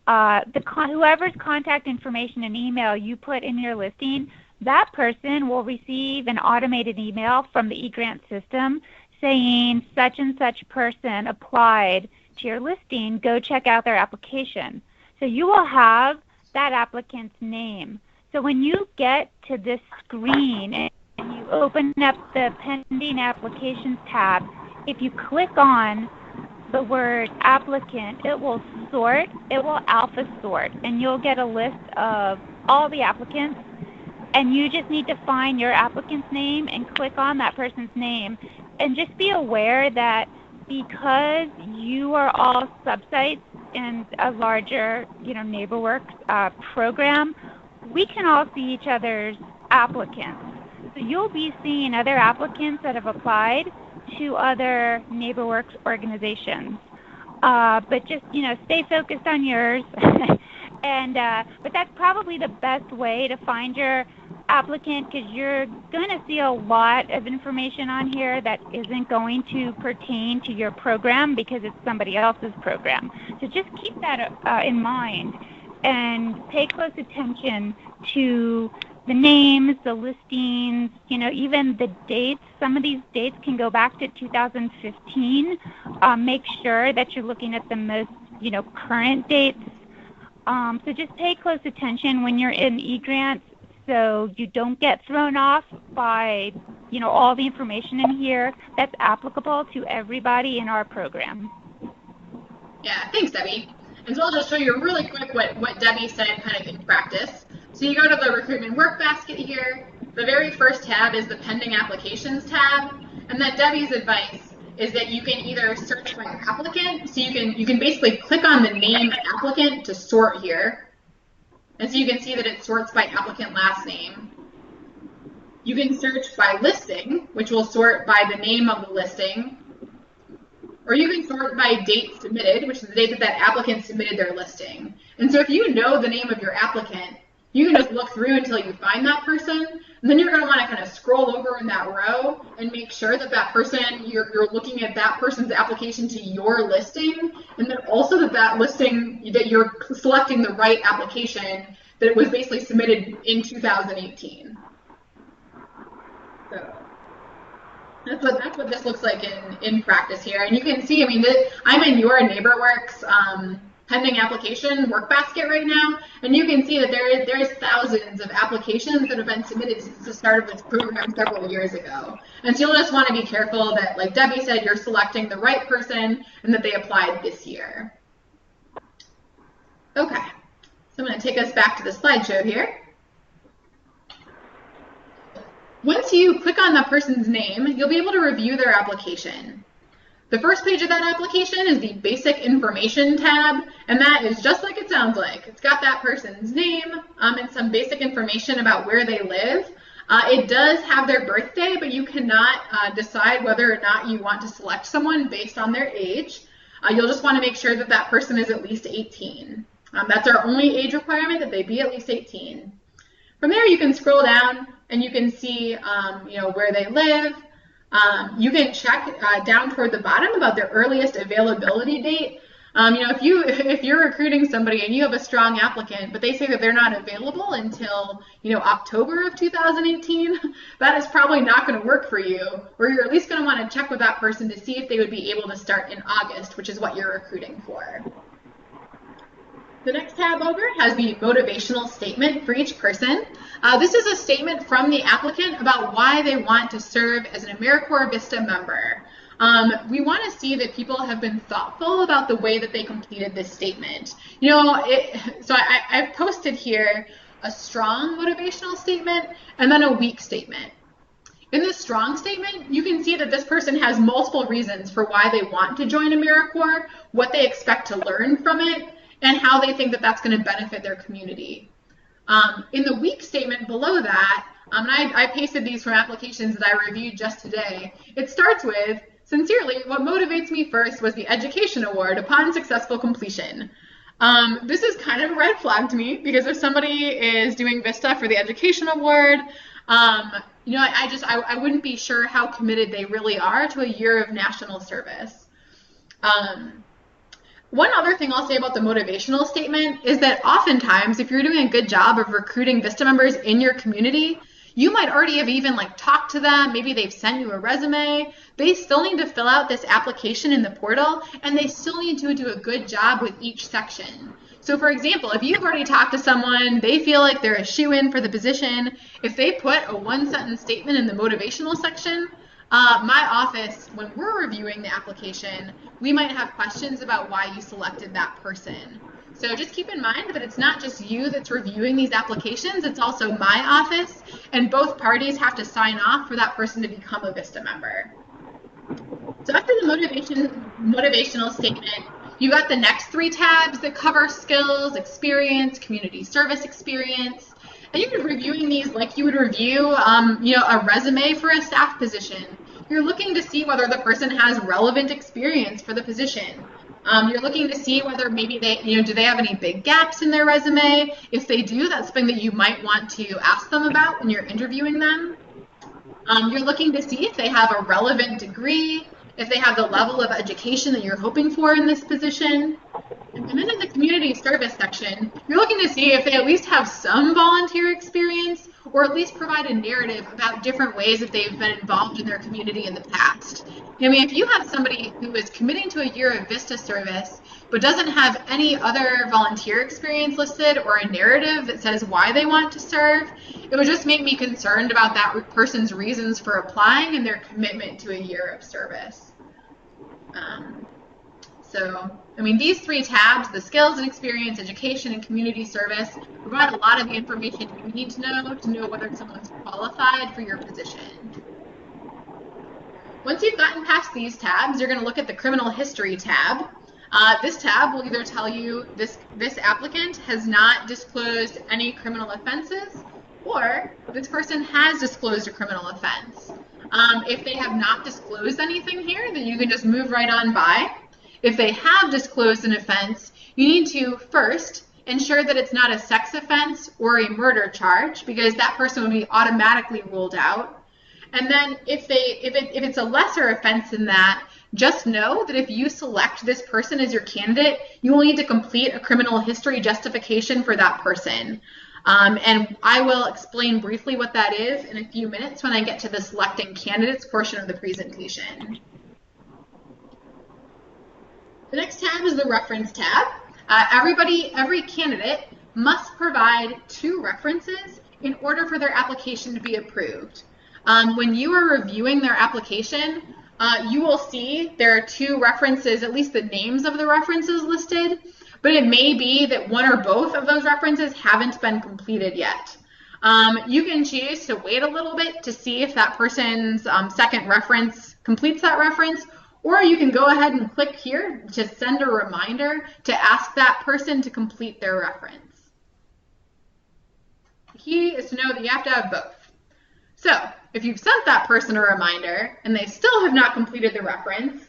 whoever's contact information and email you put in your listing, that person will receive an automated email from the eGrant system saying such and such person applied to your listing, go check out their application. So you will have that applicant's name. So when you get to this screen and you open up the pending applications tab, if you click on the word applicant, it will alpha sort, and you'll get a list of all the applicants, and you just need to find your applicant's name and click on that person's name. And just be aware that because you are all subsites in a larger, NeighborWorks program, we can all see each other's applicants. So you'll be seeing other applicants that have applied to other NeighborWorks organizations. But just, stay focused on yours. But that's probably the best way to find your applicant, because you're going to see a lot of information on here that isn't going to pertain to your program because it's somebody else's program. So just keep that in mind and pay close attention to the names, the listings, even the dates. Some of these dates can go back to 2015. Make sure that you're looking at the most, current dates. So just pay close attention when you're in eGrants so you don't get thrown off by, all the information in here that's applicable to everybody in our program. Yeah, thanks, Debbie. And so I'll just show you really quick what Debbie said kind of in practice. So you go to the recruitment work basket here. The very first tab is the pending applications tab. And then Debbie's advice is that you can either search by applicant. So you can basically click on the name applicant to sort here. And so you can see that it sorts by applicant last name. You can search by listing, which will sort by the name of the listing. Or you can sort by date submitted, which is the date that that applicant submitted their listing. And so if you know the name of your applicant, you can just look through until you find that person, and then you're going to want to kind of scroll over in that row and make sure that that person, you're looking at that person's application to your listing, and then also that listing, that you're selecting the right application, that it was basically submitted in 2018. So that's what this looks like in practice here. And you can see, I'm in your NeighborWorks pending application work basket right now, and you can see that there's thousands of applications that have been submitted since the start of this program several years ago. And so you'll just want to be careful that, like Debbie said, you're selecting the right person and that they applied this year. Okay, so I'm going to take us back to the slideshow here. Once you click on that person's name, you'll be able to review their application. The first page of that application is the Basic Information tab, and that is just like it sounds like. It's got that person's name and some basic information about where they live. It does have their birthday, but you cannot decide whether or not you want to select someone based on their age. You'll just want to make sure that that person is at least 18. That's our only age requirement, that they be at least 18. From there, you can scroll down and you can see where they live. You can check down toward the bottom about their earliest availability date. If you're recruiting somebody and you have a strong applicant, but they say that they're not available until October of 2018, that is probably not going to work for you. Or you're at least going to want to check with that person to see if they would be able to start in August, which is what you're recruiting for. The next tab over has the motivational statement for each person. This is a statement from the applicant about why they want to serve as an AmeriCorps VISTA member. We want to see that people have been thoughtful about the way that they completed this statement. You know, I've posted here a strong motivational statement and then a weak statement. In the strong statement, you can see that this person has multiple reasons for why they want to join AmeriCorps, what they expect to learn from it, and how they think that that's going to benefit their community. In the weak statement below that, and I pasted these from applications that I reviewed just today, it starts with, sincerely, what motivates me first was the education award upon successful completion. This is kind of a red flag to me, because if somebody is doing VISTA for the education award, you know, I wouldn't be sure how committed they really are to a year of national service. One other thing I'll say about the motivational statement is that oftentimes, if you're doing a good job of recruiting VISTA members in your community, you might already have even talked to them, maybe they've sent you a resume, they still need to fill out this application in the portal, and they still need to do a good job with each section. So for example, if you've already talked to someone, they feel like they're a shoo-in for the position, if they put a one-sentence statement in the motivational section, my office, when we're reviewing the application, we might have questions about why you selected that person. So just keep in mind that it's not just you that's reviewing these applications, it's also my office, and both parties have to sign off for that person to become a VISTA member. So after the motivational statement, you got the next three tabs that cover skills, experience, community service experience. And you're reviewing these like you would review you know, a resume for a staff position. You're looking to see whether the person has relevant experience for the position. You're looking to see whether maybe they, you know, do they have any big gaps in their resume? If they do, that's something that you might want to ask them about when you're interviewing them. You're looking to see if they have a relevant degree, if they have the level of education that you're hoping for in this position. And then in the community service section, you're looking to see if they at least have some volunteer experience, or at least provide a narrative about different ways that they've been involved in their community in the past. I mean, if you have somebody who is committing to a year of VISTA service, but doesn't have any other volunteer experience listed or a narrative that says why they want to serve, it would just make me concerned about that person's reasons for applying and their commitment to a year of service. So, I mean, these three tabs, the skills and experience, education, and community service, provide a lot of the information you need to know whether someone's qualified for your position. Once you've gotten past these tabs, you're going to look at the criminal history tab. This tab will either tell you this applicant has not disclosed any criminal offenses, or this person has disclosed a criminal offense. If they have not disclosed anything here, then you can just move right on by. If they have disclosed an offense, you need to first ensure that it's not a sex offense or a murder charge, because that person would be automatically ruled out. And then if it's a lesser offense than that, just know that if you select this person as your candidate, you will need to complete a criminal history justification for that person. And I will explain briefly what that is in a few minutes when I get to the selecting candidates portion of the presentation. The next tab is the reference tab. Every candidate must provide 2 references in order for their application to be approved. When you are reviewing their application, you will see there are 2 references, at least the names of the references listed, but it may be that one or both of those references haven't been completed yet. You can choose to wait a little bit to see if that person's second reference completes that reference, or you can go ahead and click here to send a reminder to ask that person to complete their reference. The key is to know that you have to have both. So if you've sent that person a reminder and they still have not completed the reference,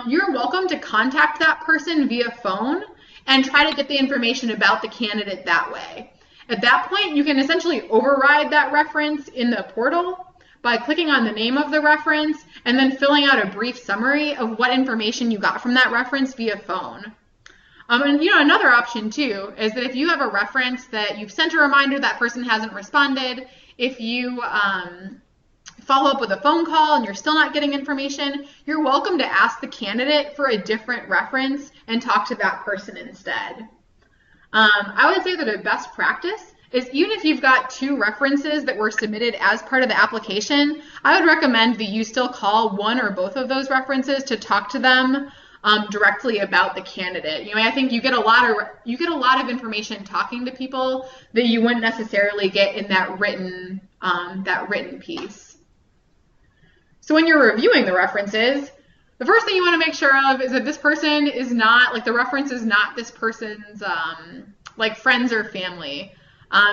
you're welcome to contact that person via phone and try to get the information about the candidate that way. At that point, you can essentially override that reference in the portal by clicking on the name of the reference and then filling out a brief summary of what information you got from that reference via phone. And you know, another option too is that if you have a reference that you've sent a reminder, that person hasn't responded, if you follow up with a phone call and you're still not getting information, you're welcome to ask the candidate for a different reference and talk to that person instead. I would say that a best practice is, even if you've got 2 references that were submitted as part of the application, I would recommend that you still call one or both of those references to talk to them directly about the candidate. You know, I think you get a lot of information talking to people that you wouldn't necessarily get in that written piece. So when you're reviewing the references, the first thing you want to make sure of is that this person is not, like, the reference is not this person's like friends or family.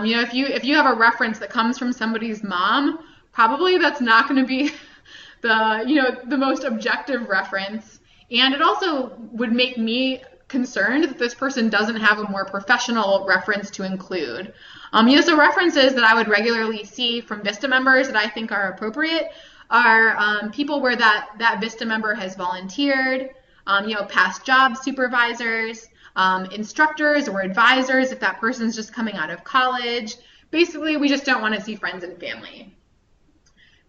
You know, if you have a reference that comes from somebody's mom, probably that's not going to be the most objective reference. And it also would make me concerned that this person doesn't have a more professional reference to include. So references that I would regularly see from VISTA members that I think are appropriate are people where that VISTA member has volunteered, past job supervisors, instructors or advisors if that person's just coming out of college. Basically, we just don't want to see friends and family.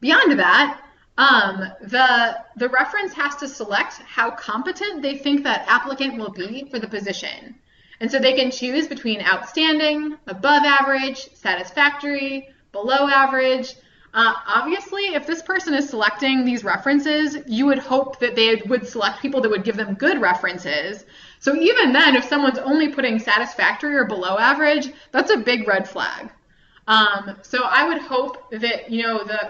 Beyond that, the reference has to select how competent they think that applicant will be for the position. And so they can choose between outstanding, above average, satisfactory, below average. Obviously, if this person is selecting these references, you would hope that they would select people that would give them good references. So even then, if someone's only putting satisfactory or below average, that's a big red flag. So I would hope that,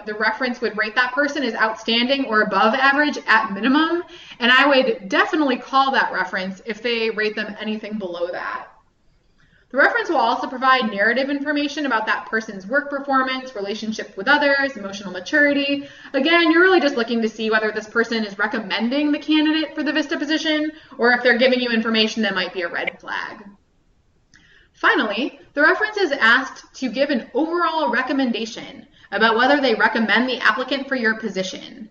the reference would rate that person as outstanding or above average at minimum, and I would definitely call that reference if they rate them anything below that. The reference will also provide narrative information about that person's work performance, relationship with others, emotional maturity. Again, you're really just looking to see whether this person is recommending the candidate for the VISTA position, or if they're giving you information that might be a red flag. Finally, the reference is asked to give an overall recommendation about whether they recommend the applicant for your position.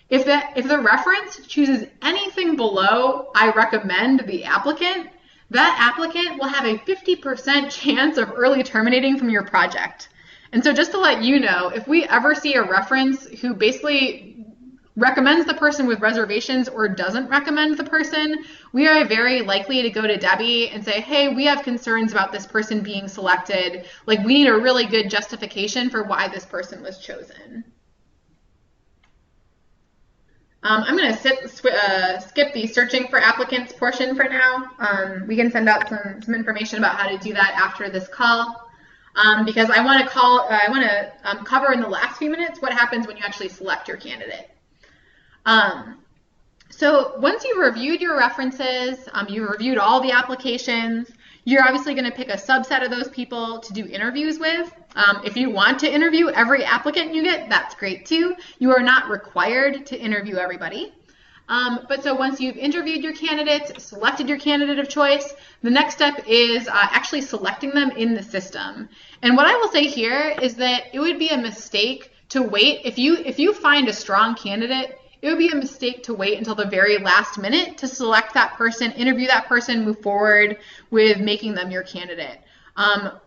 If the reference chooses anything below "I recommend the applicant," that applicant will have a 50% chance of early terminating from your project. And so just to let you know, if we ever see a reference who basically recommends the person with reservations or doesn't recommend the person, we are very likely to go to Debbie and say, hey, we have concerns about this person being selected. Like, we need a really good justification for why this person was chosen. I'm going to skip the searching for applicants portion for now. We can send out some information about how to do that after this call, because I want to cover in the last few minutes what happens when you actually select your candidate. So once you've reviewed your references, you've reviewed all the applications, you're obviously going to pick a subset of those people to do interviews with. If you want to interview every applicant you get, that's great too. You are not required to interview everybody. But so once you've interviewed your candidates, selected your candidate of choice, the next step is actually selecting them in the system. And what I will say here is that it would be a mistake to wait. If you find a strong candidate, it would be a mistake to wait until the very last minute to select that person, interview that person, move forward with making them your candidate.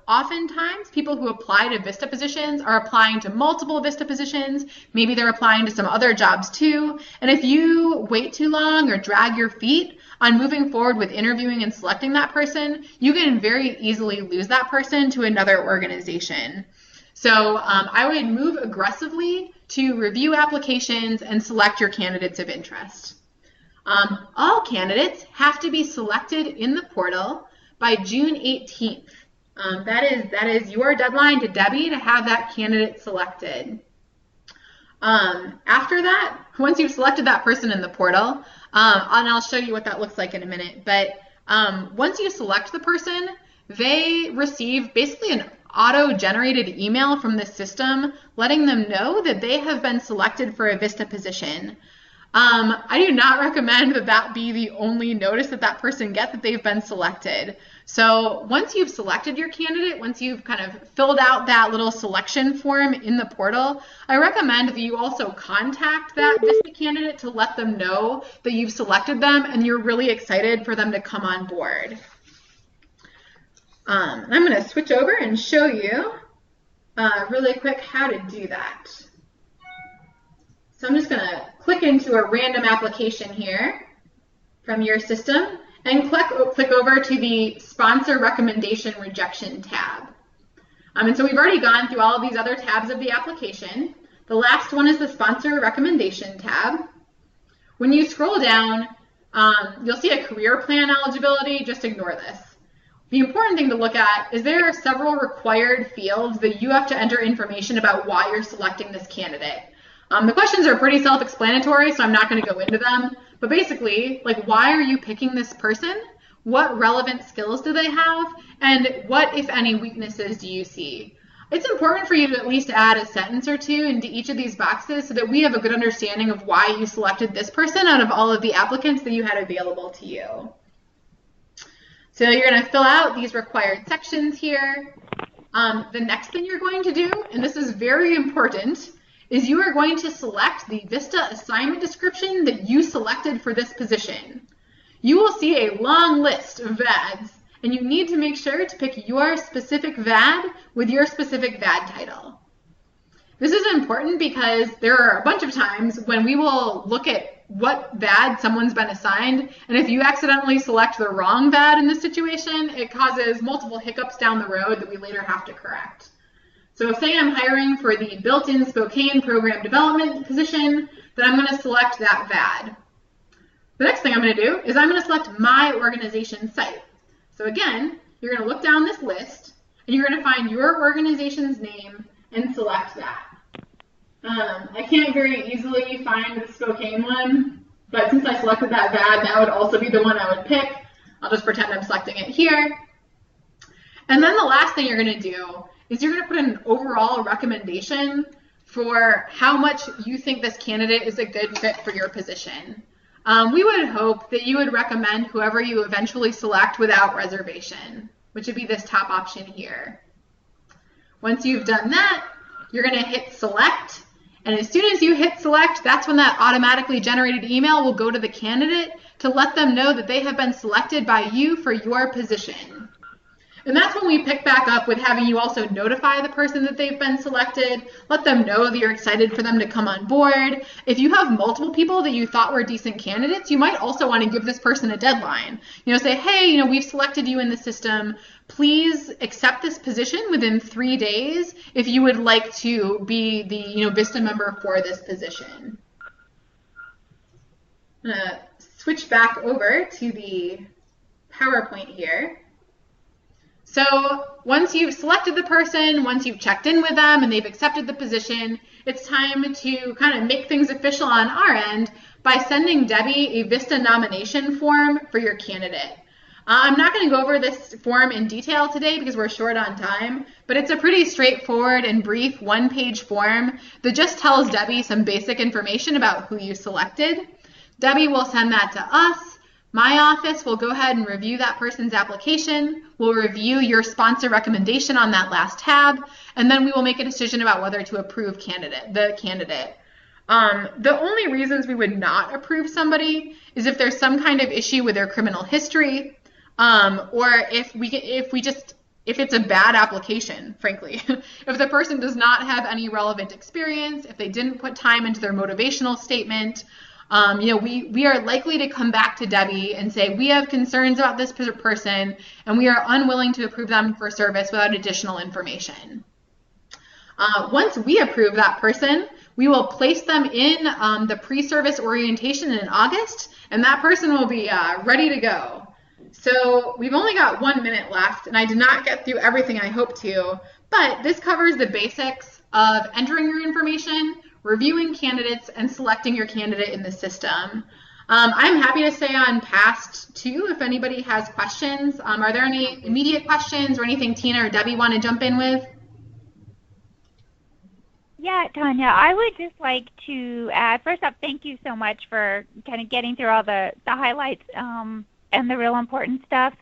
Oftentimes, people who apply to VISTA positions are applying to multiple VISTA positions. Maybe they're applying to some other jobs too. And if you wait too long or drag your feet on moving forward with interviewing and selecting that person, you can very easily lose that person to another organization. So I would move aggressively to review applications and select your candidates of interest. All candidates have to be selected in the portal by June 18th. That is your deadline to Debbie to have that candidate selected. After that, once you've selected that person in the portal, and I'll show you what that looks like in a minute, but once you select the person, they receive basically an auto-generated email from the system letting them know that they have been selected for a VISTA position. I do not recommend that be the only notice that person gets that they've been selected. So once you've selected your candidate, once you've kind of filled out that little selection form in the portal, I recommend that you also contact that VISTA candidate to let them know that you've selected them and you're really excited for them to come on board. I'm going to switch over and show you really quick how to do that. So I'm just going to click into a random application here from your system, and click over to the Sponsor Recommendation Rejection tab. And so we've already gone through all of these other tabs of the application. The last one is the Sponsor Recommendation tab. When you scroll down, you'll see a career plan eligibility. Just ignore this. The important thing to look at is there are several required fields that you have to enter information about why you're selecting this candidate. The questions are pretty self-explanatory, so I'm not going to go into them. But basically, like, why are you picking this person? What relevant skills do they have? And what, if any, weaknesses do you see? It's important for you to at least add a sentence or two into each of these boxes so that we have a good understanding of why you selected this person out of all of the applicants that you had available to you. So you're going to fill out these required sections here. The next thing you're going to do, and this is very important, is you are going to select the VISTA assignment description that you selected for this position. You will see a long list of VADs, and you need to make sure to pick your specific VAD with your specific VAD title. This is important because there are a bunch of times when we will look at what VAD someone's been assigned, and if you accidentally select the wrong VAD in this situation, it causes multiple hiccups down the road that we later have to correct. So say I'm hiring for the built-in Spokane program development position, then I'm going to select that VAD. The next thing I'm going to do is I'm going to select my organization site. So again, you're going to look down this list, and you're going to find your organization's name and select that. I can't very easily find the Spokane one, but since I selected that VAD, that would also be the one I would pick. I'll just pretend I'm selecting it here. And then the last thing you're going to do is you're going to put in an overall recommendation for how much you think this candidate is a good fit for your position. We would hope that you would recommend whoever you eventually select without reservation, which would be this top option here. Once you've done that, you're going to hit select. And as soon as you hit select, that's when that automatically generated email will go to the candidate to let them know that they have been selected by you for your position. And that's when we pick back up with having you also notify the person that they've been selected, let them know that you're excited for them to come on board. If you have multiple people that you thought were decent candidates, you might also want to give this person a deadline. Say, hey, we've selected you in the system. Please accept this position within 3 days if you would like to be the VISTA member for this position. I'm going to switch back over to the PowerPoint here. So once you've selected the person, once you've checked in with them and they've accepted the position, it's time to kind of make things official on our end by sending Debbie a VISTA nomination form for your candidate. I'm not going to go over this form in detail today because we're short on time, but it's a pretty straightforward and brief one-page form that just tells Debbie some basic information about who you selected. Debbie will send that to us. My office will go ahead and review that person's application. We'll review your sponsor recommendation on that last tab, and then we will make a decision about whether to approve the candidate. The only reasons we would not approve somebody is if there's some kind of issue with their criminal history, or if it's a bad application, frankly. If the person does not have any relevant experience, if they didn't put time into their motivational statement, we are likely to come back to Debbie and say, we have concerns about this person and we are unwilling to approve them for service without additional information. Once we approve that person, we will place them in the pre-service orientation in August, and that person will be ready to go. So we've only got 1 minute left, and I did not get through everything I hoped to, but this covers the basics of entering your information, reviewing candidates, and selecting your candidate in the system. I'm happy to stay on past too if anybody has questions. Are there any immediate questions or anything Tina or Debbie want to jump in with? Yeah, Tanya, I would just like to add, first up, thank you so much for kind of getting through all the highlights and the real important stuff.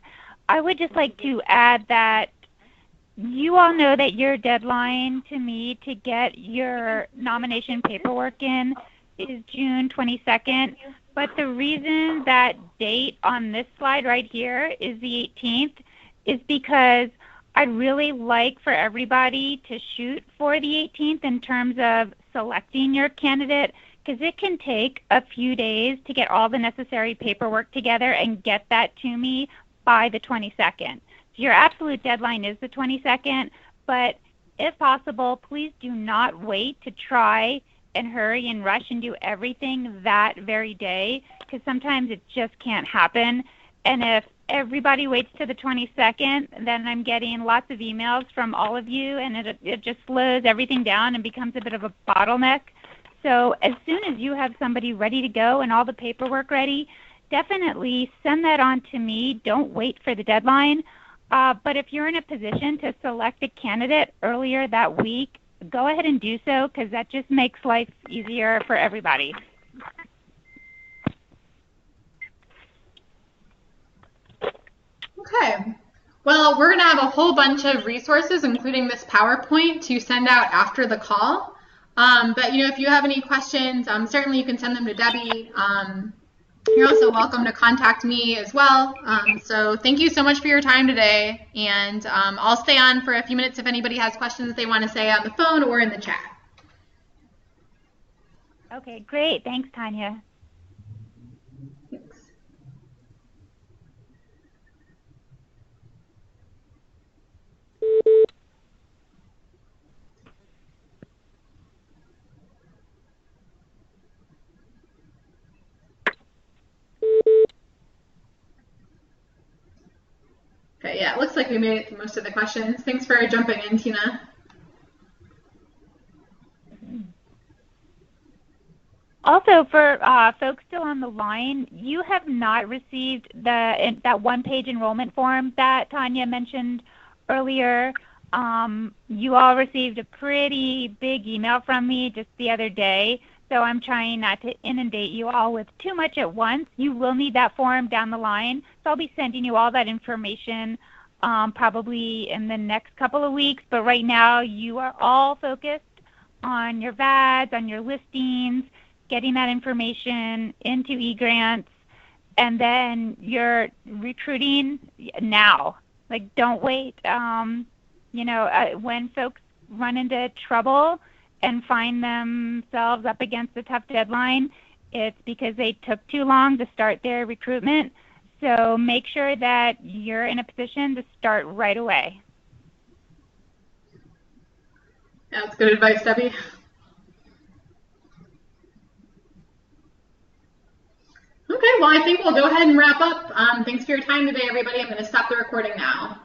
I would just like to add that you all know that your deadline to me to get your nomination paperwork in is June 22nd, but the reason that date on this slide right here is the 18th is because I'd really like for everybody to shoot for the 18th in terms of selecting your candidate, because it can take a few days to get all the necessary paperwork together and get that to me by the 22nd. So your absolute deadline is the 22nd, but if possible, please do not wait to try and hurry and rush and do everything that very day, because sometimes it just can't happen. And if everybody waits to the 22nd, then I'm getting lots of emails from all of you, and it just slows everything down and becomes a bit of a bottleneck. So as soon as you have somebody ready to go and all the paperwork ready, definitely send that on to me. Don't wait for the deadline. But if you're in a position to select a candidate earlier that week, go ahead and do so, because that just makes life easier for everybody. Okay. Well, we're going to have a whole bunch of resources, including this PowerPoint, to send out after the call. But, if you have any questions, certainly you can send them to Debbie. You're also welcome to contact me as well. So thank you so much for your time today. And I'll stay on for a few minutes if anybody has questions they want to say on the phone or in the chat. Okay, great. Thanks, Tanya. Thanks. Okay, yeah, it looks like we made it through most of the questions. Thanks for jumping in, Tina. Also, for folks still on the line, you have not received that one-page enrollment form that Tanya mentioned earlier. You all received a pretty big email from me just the other day, so I'm trying not to inundate you all with too much at once. You will need that form down the line, so I'll be sending you all that information probably in the next couple of weeks. But right now, you are all focused on your VADs, on your listings, getting that information into eGrants, and then you're recruiting now. Like, don't wait. When folks run into trouble and find themselves up against a tough deadline, it's because they took too long to start their recruitment. So make sure that you're in a position to start right away. Yeah, that's good advice, Debbie. Okay, well, I think we'll go ahead and wrap up. Thanks for your time today, everybody. I'm going to stop the recording now.